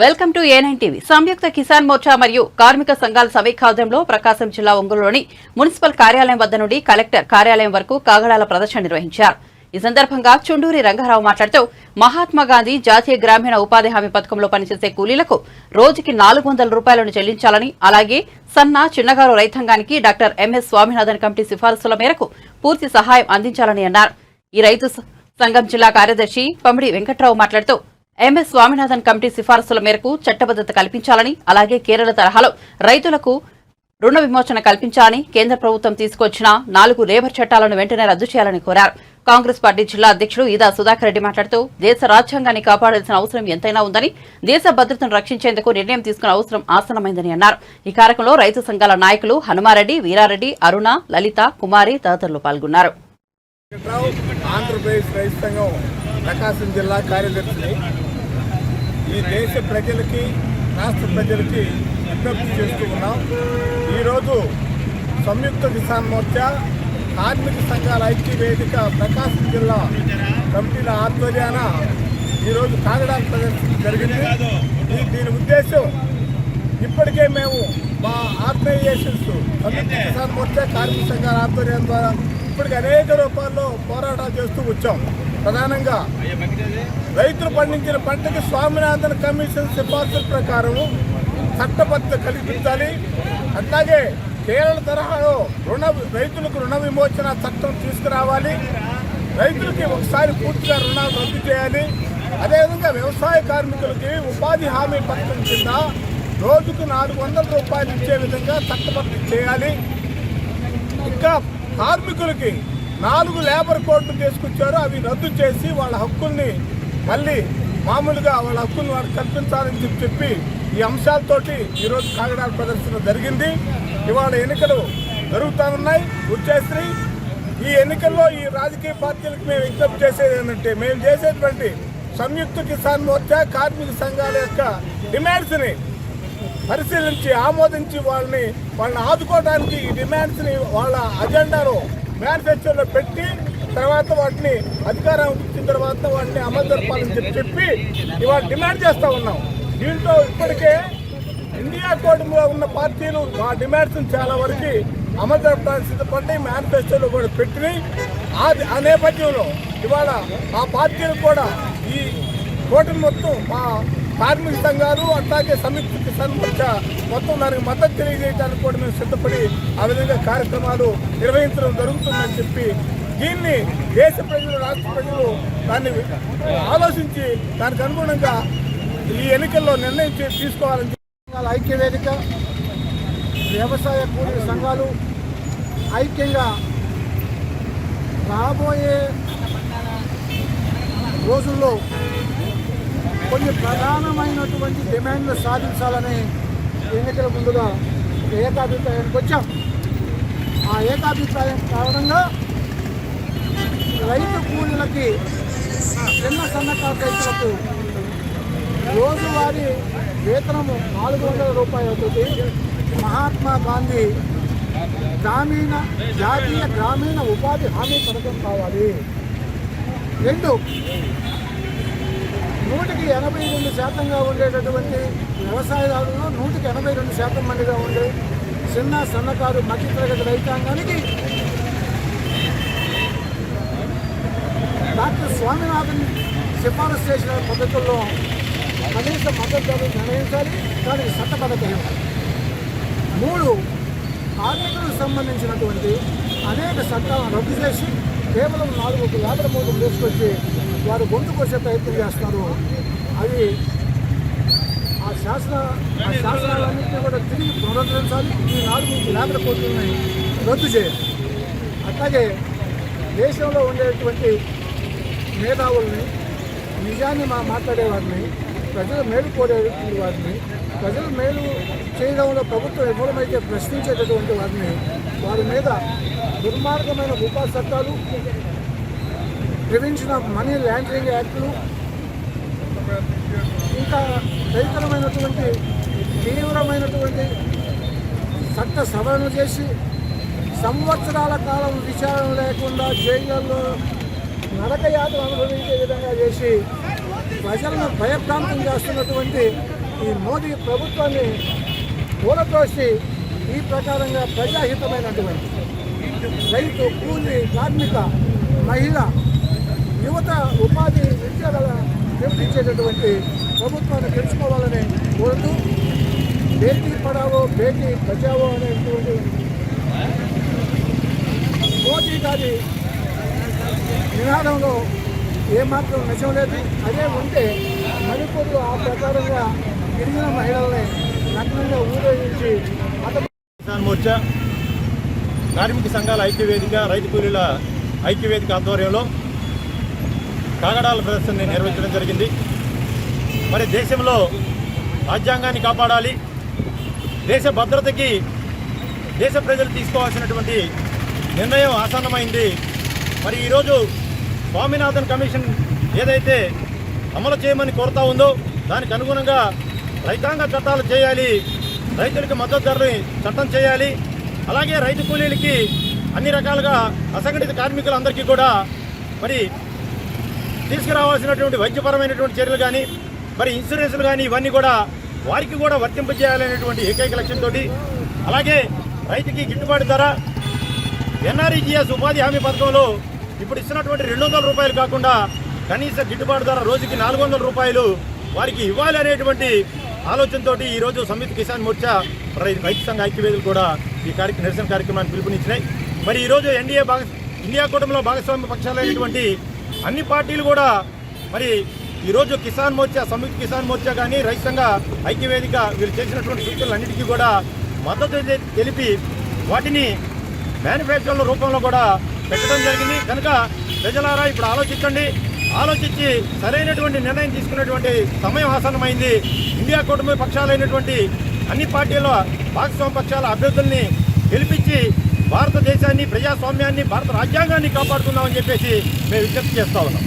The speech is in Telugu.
Welcome to A9 TV. Samyukta Kisan Morcha మరియు కార్మిక సంఘాల సమైక్యాంధ్రంలో ప్రకాశం జిల్లా ఒంగోలులోని మున్సిపల్ కార్యాలయం వద్ద నుండి కలెక్టర్ కార్యాలయం వరకు కాగడాల ప్రదర్శన నిర్వహించారు. ఈ సందర్భంగా చుండూరి రంగారావు మాట్లాడుతూ మహాత్మాగాంధీ జాతీయ గ్రామీణ ఉపాధి హామీ పథకంలో పనిచేసే కూలీలకు రోజుకి 400 రూపాయలను చెల్లించాలని, అలాగే సన్న చిన్నగారు రైతాంగానికి డాక్టర్ MS స్వామినాథన్ కమిటీ సిఫారసుల మేరకు పూర్తి సహాయం అందించాలని అన్నారు. ఈ రైతు సంఘం జిల్లా కార్యదర్శి పమిడి వెంకట్రావు మాట్లాడుతూ MS స్వామినాథన్ కమిటీ సిఫారసుల మేరకు చట్టబద్దత కల్పించాలని, అలాగే కేరళ తరహాలో రైతులకు రుణ విమోచన కల్పించాలని, కేంద్ర ప్రభుత్వం తీసుకొచ్చిన 4 లేబర్ చట్టాలను వెంటనే రద్దు చేయాలని కోరారు. కాంగ్రెస్ పార్టీ జిల్లా అధ్యక్షుడు ఈదా సుధాకర్ రెడ్డి మాట్లాడుతూ దేశ రాజ్యాంగాన్ని కాపాడాల్సిన అవసరం ఎంతైనా ఉందని, దేశ భద్రతను రక్షించేందుకు నిర్ణయం తీసుకునే అవసరం ఆసనమైందని అన్నారు. ఈ కార్యక్రమంలో రైతు సంఘాల నాయకులు హనుమారెడ్డి, వీరారెడ్డి, అరుణ, లలిత, కుమారి తదితరులు పాల్గొన్నారు. ఆంధ్రప్రదేశ్ రైతు సంఘం ప్రకాశం జిల్లా కార్యదర్శిని ఈ దేశ ప్రజలకి, రాష్ట్ర ప్రజలకి విజ్ఞప్తి చేస్తూ ఉన్నాం. ఈరోజు సంయుక్త కిసాన్ మోర్చా కార్మిక సంఘాల ఐక్య వేదిక ప్రకాశం జిల్లా కమిటీల ఆధ్వర్యాన ఈరోజు కాగడాల ప్రదర్శన జరిగింది. దీని ఉద్దేశం, ఇప్పటికే మేము మా ఆర్గనైజేషన్స్ సంయుక్త కిసాన్ మోర్చా కార్మిక సంఘాల ఆధ్వర్యం ద్వారా ఇప్పటికి అనేక రూపాల్లో పోరాటాలు చేస్తూ వచ్చాం. ప్రధానంగా రైతులు పండించిన పంటకి స్వామినాథన్ కమిషన్ సిఫార్సుల ప్రకారం చట్టబద్ధత కల్పించాలి. అట్లాగే కేరళ తరహాలో రైతులకు రుణ విమోచన చట్టం తీసుకురావాలి. రైతులకి ఒకసారి పూర్తిగా రుణాలు రద్దు చేయాలి. అదేవిధంగా వ్యవసాయ కార్మికులకి ఉపాధి హామీ పథకం కింద రోజుకు 400 రూపాయలు ఇచ్చే విధంగా చట్టబద్ధత చేయాలి. ఇంకా కార్మికులకి 4 లేబర్ కోడ్లు తీసుకొచ్చారు, అవి రద్దు చేసి వాళ్ళ హక్కుల్ని మళ్ళీ మామూలుగా వాళ్ళ హక్కుల్ని వారికి కల్పించాలని చెప్పి ఈ అంశాలతోటి ఈరోజు కాగడాల ప్రదర్శన జరిగింది. ఇవాళ ఎన్నికలు జరుగుతూ ఉన్నాయి, వచ్చేసి ఈ ఎన్నికల్లో ఈ రాజకీయ పార్టీలకు మేము విజ్ఞప్తి చేసేది ఏంటంటే, మేము చేసేటువంటి సంయుక్త కిసాన్ మోర్చా కార్మిక సంఘాల యొక్క డిమాండ్స్ని పరిశీలించి ఆమోదించి వాళ్ళని ఆదుకోవడానికి ఈ డిమాండ్స్ని వాళ్ళ అజెండాలో మేనిఫెస్టోలో పెట్టి తర్వాత వాటిని అధికారం ఇచ్చిన తర్వాత వాటిని అమలు జరపాలని చెప్పి ఇవాళ డిమాండ్ చేస్తూ ఉన్నాం. దీంట్లో ఇప్పటికే ఇండియా కూటమిలో ఉన్న పార్టీలు ఆ డిమాండ్స్ని చాలా వరకు అమలు జరపడానికి సిద్ధపడి మేనిఫెస్టోలో కూడా పెట్టినాయి. ఆ నేపథ్యంలో ఇవాళ ఆ పార్టీలు కూడా ఈ కూటమి మొత్తం మా కార్మిక సంఘాలు అట్లాగే సంయుక్త కిసాన్ మోర్చా మొత్తం దానికి మద్దతు తెలియజేయడానికి కూడా మేము సిద్ధపడి ఆ విధంగా కార్యక్రమాలు నిర్వహించడం జరుగుతుందని చెప్పి దీన్ని దేశ ప్రజలు, రాష్ట్ర ప్రజలు దాన్ని ఆలోచించి దానికి అనుగుణంగా ఈ ఎన్నికల్లో నిర్ణయం తీసుకోవాలని ఐక్య వేదిక, వ్యవసాయ కూలీ సంఘాలు ఐక్యంగా రాబోయే రోజుల్లో కొన్ని ప్రధానమైనటువంటి డిమాండ్లు సాధించాలని ఎన్నికల ముందుగా ఏకాభిప్రాయానికి వచ్చాం. ఆ ఏకాభిప్రాయం కారణంగా రైతు కూలీలకి, చిన్న సన్నకారు రైతులకు రోజువారీ వేతనము 400 రూపాయలతో మహాత్మా గాంధీ జాతీయ గ్రామీణ ఉపాధి హామీ పథకం కావాలి. 2, 182% ఉండేటటువంటి వ్యవసాయదారులు 182% మందిగా ఉండే చిన్న సన్నకారు మధ్యతరగతి రైతాంగానికి డాక్టర్ స్వామినాథన్ సిఫారసు చేసిన పద్ధతుల్లో కనీస మద్దతు ధరలు నిర్ణయించాలి, దానికి చట్టబద్ధత ఇవ్వాలి. 3, కార్మికులకు సంబంధించినటువంటి అనేక చట్టాలను రద్దు చేసి కేవలం 4 లేబర్ కోడ్లు తీసుకొచ్చి వారు గొంతు కోసే ప్రయత్నం చేస్తారు. అవి ఆ శాసనాలన్నింటినీ కూడా తిరిగి పునరుద్ధరించాలి. ఈ 4 లేబర్ కోడ్లని రద్దు చేయాలి. అట్లాగే దేశంలో ఉండేటువంటి మేధావుల్ని, నిజాన్ని మాట్లాడేవారిని, ప్రజలు మేలు కోరే వారిని, ప్రజలు మేలు చేయడంలో ప్రభుత్వం విఫలమైతే ప్రశ్నించేటటువంటి వారిని, వారి మీద దుర్మార్గమైన ఉపా చట్టాలు, ప్రివెన్షన్ ఆఫ్ మనీ లాండరింగ్ యాక్టులు, ఇంకా తదితరమైనటువంటి తీవ్రమైనటువంటి చట్ట సవరణ చేసి సంవత్సరాల కాలం విచారణ లేకుండా జైళ్ళల్లో నరకయాత్ర అనుభవించే విధంగా చేసి ప్రజలను భయభ్రాంతం చేస్తున్నటువంటి ఈ మోదీ ప్రభుత్వాన్ని కూలదోసి ఈ ప్రకారంగా ప్రజాహితమైనటువంటి రైతు, కూలీ, కార్మిక, మహిళ, యువత ఉపాధి విద్యల నిర్వహించేటటువంటి ప్రభుత్వాన్ని తెలుసుకోవాలని కోరుతూ బేటీ పడావో బేటీ బచావో అనేటువంటి మోదీ గారి నినాదంలో ఏమాత్రం నిజం లేదు. అదే ఉంటే మణిపూర్లో ఆ ప్రకారంగా గిరిజన మహిళల్ని నగ్నంగా ఊరేగించి కిసాన్ మోర్చా, కార్మిక సంఘాల ఐక్యవేదిక, రైతు కూలీల ఐక్యవేదిక ఆధ్వర్యంలో కాగడాల ప్రదర్శనని నిర్వహించడం జరిగింది. మరి దేశంలో రాజ్యాంగాన్ని కాపాడాలి, దేశ భద్రతకి దేశ ప్రజలు తీసుకోవాల్సినటువంటి నిర్ణయం ఆసన్నమైంది. మరి ఈరోజు స్వామినాథన్ కమిషన్ ఏదైతే అమలు చేయమని కోరుతా ఉందో దానికి అనుగుణంగా రైతాంగ చట్టాలు చేయాలి, రైతులకి మద్దతు ధరని చట్టం చేయాలి, అలాగే రైతు కూలీలకి అన్ని రకాలుగా అసంఘటిత కార్మికులందరికీ కూడా మరి తీసుకురావాల్సినటువంటి వైద్యపరమైనటువంటి చర్యలు కానీ మరి ఇన్సూరెన్స్లు కానీ ఇవన్నీ కూడా వారికి కూడా వర్తింపజేయాలనేటువంటి ఏకైక లక్ష్యంతో, అలాగే రైతుకి గిట్టుబాటు ధర ఎన్ఆర్ఈజీఎస్ ఉపాధి హామీ పథకంలో ఇప్పుడు ఇస్తున్నటువంటి 200 రూపాయలు కాకుండా కనీస గిట్టుబాటు ధర రోజుకి 400 రూపాయలు వారికి ఇవ్వాలి అనేటువంటి ఆలోచనతో ఈరోజు సంయుక్త కిసాన్ మోర్చా రైతు సంఘ ఐక్యవేదులు కూడా ఈ నిరసన కార్యక్రమాన్ని పిలుపునిచ్చినాయి. మరి ఈరోజు ఇండియా కూటమిలో భాగస్వామ్య పక్షాలైనటువంటి అన్ని పార్టీలు కూడా మరి ఈరోజు కిసాన్ మోర్చా, సంయుక్త కిసాన్ మోర్చా కానీ రైతు సంఘ ఐక్యవేదిక వీళ్ళు చేసినటువంటి సూచనలన్నిటికీ కూడా మద్దతు తెలిపి వాటిని మేనిఫెస్టోల రూపంలో కూడా పెట్టడం జరిగింది. కనుక ప్రజలారా ఇప్పుడు ఆలోచించి సరైనటువంటి నిర్ణయం తీసుకునేటువంటి సమయం ఆసన్నమైంది. ఇండియా కూటమి పక్షాలైనటువంటి అన్ని పార్టీల భాగస్వామ్య పక్షాల అభ్యర్థుల్ని గెలిపించి భారతదేశాన్ని, ప్రజాస్వామ్యాన్ని, భారత రాజ్యాంగాన్ని కాపాడుకుందామని చెప్పేసి మేము విజ్ఞప్తి చేస్తా ఉన్నాం.